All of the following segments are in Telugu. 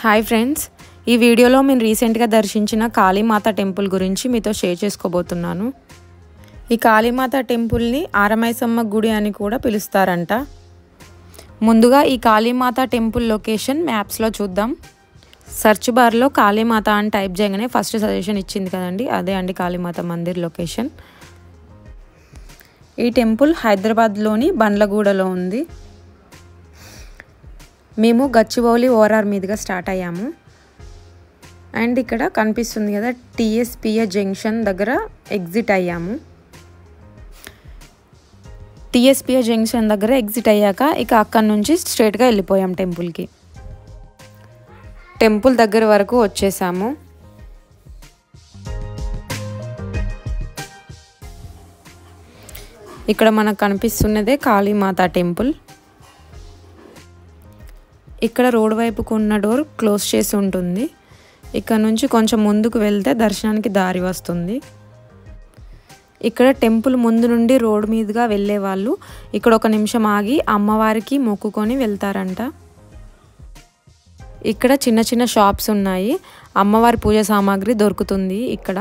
హాయ్ ఫ్రెండ్స్, ఈ వీడియోలో నేను రీసెంట్గా దర్శించిన కాళీమాత టెంపుల్ గురించి మీతో షేర్ చేసుకోబోతున్నాను. ఈ కాళీమాత టెంపుల్ని ఆరమైసమ్మ గుడి అని కూడా పిలుస్తారంట. ముందుగా ఈ కాళీమాత టెంపుల్ లొకేషన్ మ్యాప్స్లో చూద్దాం. సెర్చ్ బార్లో కాళీమాత అని టైప్ చేయగానే ఫస్ట్ సజెషన్ ఇచ్చింది కదండి, అదే అండి కాళీమాత మందిర్ లొకేషన్. ఈ టెంపుల్ హైదరాబాద్లోని బండ్లగూడలో ఉంది. మేము గచ్చిబౌలి ఓఆర్ఆర్ మీదుగా స్టార్ట్ అయ్యాము. అండ్ ఇక్కడ కనిపిస్తుంది కదా టీఎస్పిఏ జంక్షన్ దగ్గర ఎగ్జిట్ అయ్యాము. టీఎస్పిఏ జంక్షన్ దగ్గర ఎగ్జిట్ అయ్యాక ఇక అక్కడి నుంచి స్ట్రైట్గా వెళ్ళిపోయాం టెంపుల్కి. టెంపుల్ దగ్గర వరకు వచ్చేసాము. ఇక్కడ మనకు కనిపిస్తున్నదే కాళీమాత టెంపుల్. ఇక్కడ రోడ్ వైపుకు ఉన్న డోర్ క్లోజ్ చేసి ఉంటుంది. ఇక్కడ నుంచి కొంచెం ముందుకు వెళ్తే దర్శనానికి దారి వస్తుంది. ఇక్కడ టెంపుల్ ముందు నుండి రోడ్ మీదుగా వెళ్ళే వాళ్ళు ఇక్కడ ఒక నిమిషం ఆగి అమ్మవారికి మొక్కుకొని వెళ్తారంట. ఇక్కడ చిన్న చిన్న షాప్స్ ఉన్నాయి. అమ్మవారి పూజ సామాగ్రి దొరుకుతుంది ఇక్కడ.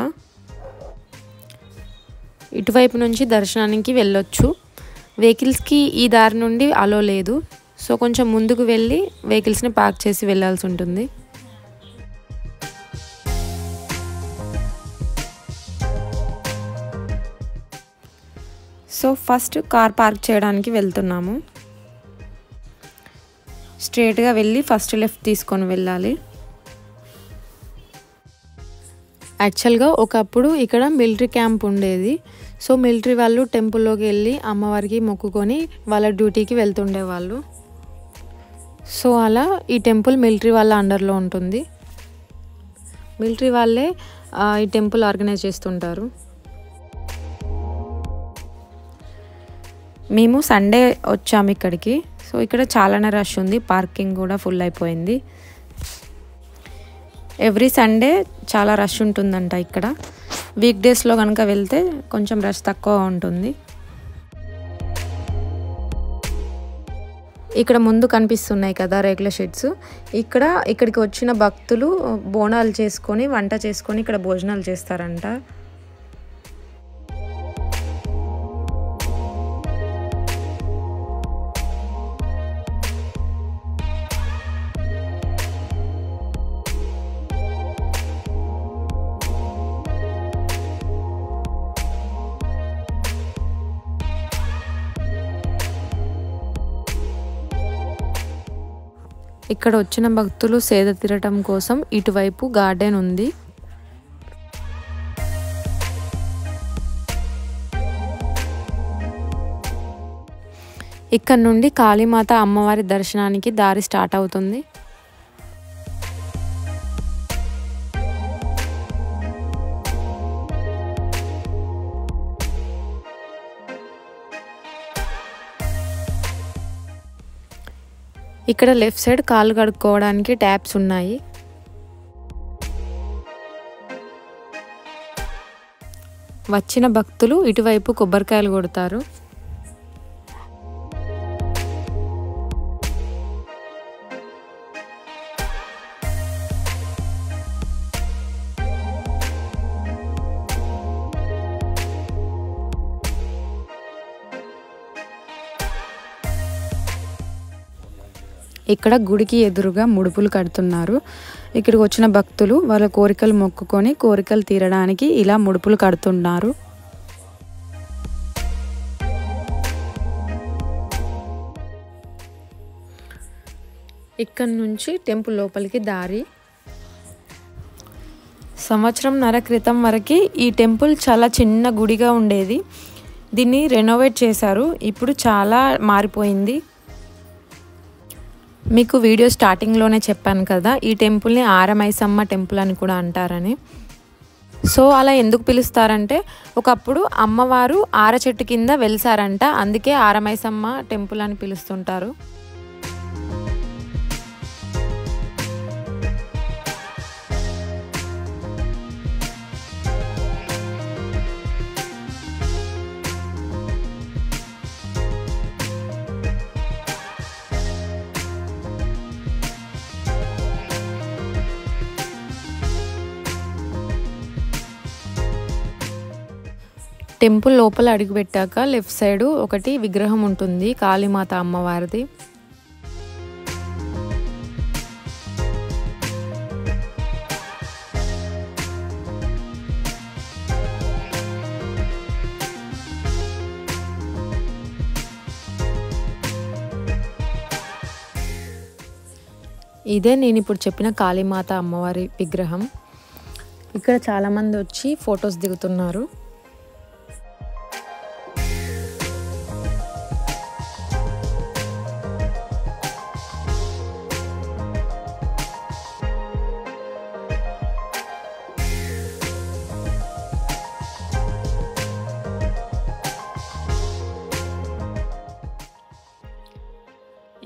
ఇటువైపు నుంచి దర్శనానికి వెళ్ళొచ్చు. వెహికల్స్కి ఈ దారి నుండి అలో లేదు. సో కొంచెం ముందుకు వెళ్ళి వెహికల్స్ని పార్క్ చేసి వెళ్ళాల్సి ఉంటుంది. సో ఫస్ట్ కార్ పార్క్ చేయడానికి వెళ్తున్నాము. స్ట్రైట్గా వెళ్ళి ఫస్ట్ లెఫ్ట్ తీసుకొని వెళ్ళాలి. యాక్చువల్గా ఒకప్పుడు ఇక్కడ మిలిటరీ క్యాంప్ ఉండేది. సో మిలిటరీ వాళ్ళు టెంపుల్లోకి వెళ్ళి అమ్మవారికి మొక్కుకొని వాళ్ళ డ్యూటీకి వెళ్తుండేవాళ్ళు. సో అలా ఈ టెంపుల్ మిలిటరీ వాళ్ళ అండర్లో ఉంటుంది. మిలిటరీ వాళ్ళే ఈ టెంపుల్ ఆర్గనైజ్ చేస్తుంటారు. మేము సండే వచ్చాము ఇక్కడికి. సో ఇక్కడ చాలానే రష్ ఉంది, పార్కింగ్ కూడా ఫుల్ అయిపోయింది. ఎవ్రీ సండే చాలా రష్ ఉంటుందంట ఇక్కడ. వీక్ డేస్లో కనుక వెళ్తే కొంచెం రష్ తక్కువ ఉంటుంది. ఇక్కడ ముందు కనిపిస్తున్నాయి కదా రేకుల షెడ్స్. ఇక్కడికి వచ్చిన భక్తులు బోనాలు చేసుకొని వంట చేసుకొని ఇక్కడ భోజనాలు చేస్తారంట. ఇక్కడ వచ్చిన భక్తులు సేద తీరటం కోసం ఇటువైపు గార్డెన్ ఉంది. ఇక్కడ నుండి కాళీమాత అమ్మవారి దర్శనానికి దారి స్టార్ట్ అవుతుంది. ఇక్కడ లెఫ్ట్ సైడ్ కాళ్ళు కడుక్కోవడానికి ట్యాప్స్ ఉన్నాయి. వచ్చిన భక్తులు ఇటువైపు కొబ్బరికాయలు కొడతారు. ఇక్కడ గుడికి ఎదురుగా ముడుపులు కడుతున్నారు. ఇక్కడికి వచ్చిన భక్తులు వాళ్ళ కోరికలు మొక్కుకొని కోరికలు తీరడానికి ఇలా ముడుపులు కడుతున్నారు. ఇక్కడ నుంచి టెంపుల్ లోపలికి దారి. సంవత్సరంన్నర క్రితం వరకు ఈ టెంపుల్ చాలా చిన్న గుడిగా ఉండేది. దీన్ని రెనోవేట్ చేశారు. ఇప్పుడు చాలా మారిపోయింది. మీకు వీడియో స్టార్టింగ్లోనే చెప్పాను కదా ఈ టెంపుల్ని ఆరమైసమ్మ టెంపుల్ అని కూడా అంటారని. సో అలా ఎందుకు పిలుస్తారంటే ఒకప్పుడు అమ్మవారు ఆర చెట్టు కింద వెలిసారంట, అందుకే ఆరమైసమ్మ టెంపుల్ అని పిలుస్తుంటారు. టెంపుల్ లోపల అడుగుపెట్టాక లెఫ్ట్ సైడ్ ఒకటి విగ్రహం ఉంటుంది, కాళీమాత అమ్మవారిది. ఇదే నేను ఇప్పుడు చెప్పిన కాళీమాత అమ్మవారి విగ్రహం. ఇక్కడ చాలామంది వచ్చి ఫొటోస్ దిగుతున్నారు.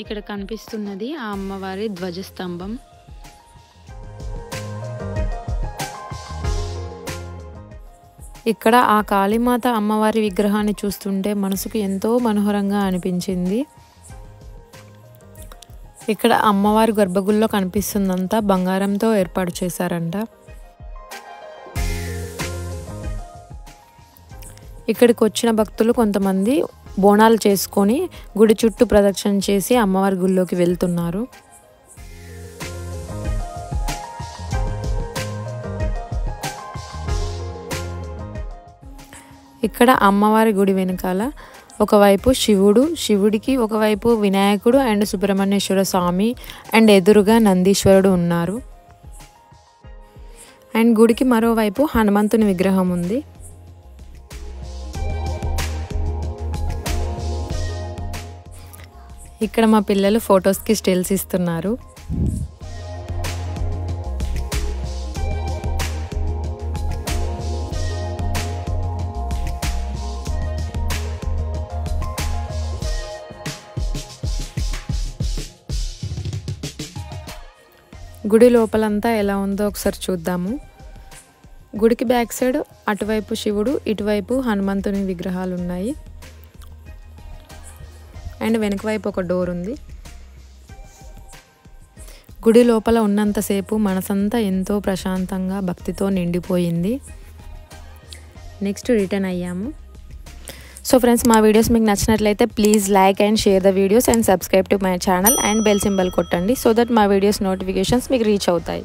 ఇక్కడ కనిపిస్తున్నది ఆ అమ్మవారి ధ్వజస్తంభం. ఇక్కడ ఆ కాళీమాత అమ్మవారి విగ్రహాన్ని చూస్తుంటే మనసుకు ఎంతో మనోహరంగా అనిపించింది. ఇక్కడ అమ్మవారి గర్భగుడిలో కనిపిస్తుందంతా బంగారంతో ఏర్పాటు చేశారంట. ఇక్కడికి వచ్చిన భక్తులు కొంతమంది బోనాలు చేసుకొని గుడి చుట్టూ ప్రదక్షిణ చేసి అమ్మవారి గుడిలోకి వెళ్తున్నారు. ఇక్కడ అమ్మవారి గుడి వెనకాల ఒకవైపు శివుడికి ఒకవైపు వినాయకుడు అండ్ సుబ్రహ్మణ్యేశ్వర స్వామి అండ్ ఎదురుగా నందీశ్వరుడు ఉన్నారు. అండ్ గుడికి మరోవైపు హనుమంతుని విగ్రహం ఉంది. ఇక్కడ మా పిల్లలు ఫొటోస్కి స్టిల్స్ ఇస్తున్నారు. గుడి లోపలంతా ఎలా ఉందో ఒకసారి చూద్దాము. గుడికి బ్యాక్ సైడ్ అటువైపు శివుడు, ఇటువైపు హనుమంతుని విగ్రహాలు ఉన్నాయి. అండ్ వెనక వైపు ఒక డోర్ ఉంది. గుడి లోపల ఉన్నంతసేపు మనసంతా ఎంతో ప్రశాంతంగా భక్తితో నిండిపోయింది. నెక్స్ట్ రిటర్న్ అయ్యాము. సో ఫ్రెండ్స్, మా వీడియోస్ మీకు నచ్చినట్లయితే please like and share the videos and subscribe to my channel and bell symbol కొట్టండి సో దట్ మా వీడియోస్ నోటిఫికేషన్స్ మీకు రీచ్ అవుతాయి.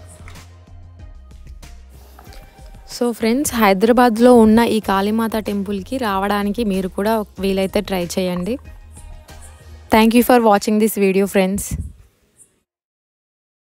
సో ఫ్రెండ్స్, హైదరాబాద్లో ఉన్న ఈ కాళీమాత టెంపుల్కి రావడానికి మీరు కూడా వీలైతే ట్రై చేయండి. Thank you for watching this video, friends.